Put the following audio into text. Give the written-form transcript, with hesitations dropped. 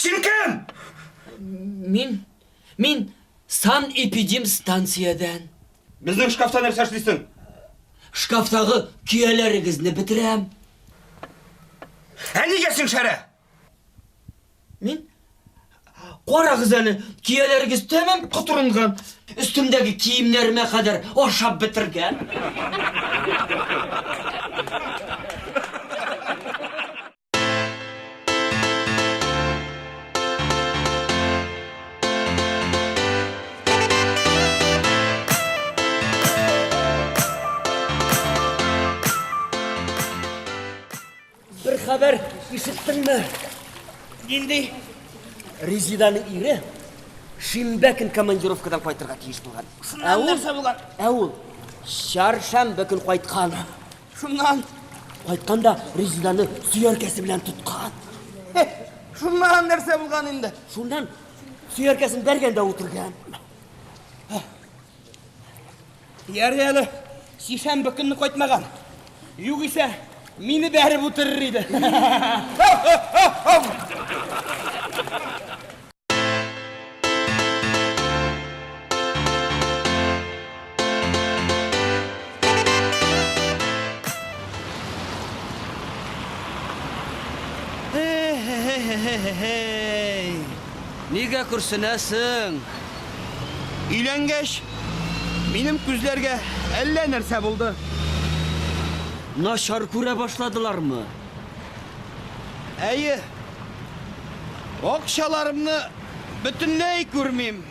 Сен кім? Мен сан эпидем станциядан. Біздің шкафта нәрсе ашылысың? Шкафтағы күйелеріңізді бітірем. Әне келсің шәрі? Мен қорағыз әні күйелеріңіз тәмем құтырынған. Үстімдегі киімдеріме қадар ошап бітірген. Bir haber işittin mi? Енді? Резиданың ире Шимбәкін командировкадан қайтырға тиіс болған. Шуннан нәрсе болған? Әуіл, Шаршамбәкін қайтқан. Шуннан? Қайтқанда Резиданы сүйеркесі білән тұтқан. Шуннан нәрсе болған енді? Шундан сүйеркесін бәргенде отырған. Яры әлі, Шишамбәкінні қайтмаған. Юғиса, мені бәрі бұтырыр еді. Неге күрсінесің? Үйленгеш, менің күзлерге әллә нәрсе болды. Нашар көре башладылар мы? Әйе, оқшаларымны бүтінлей көрмейм.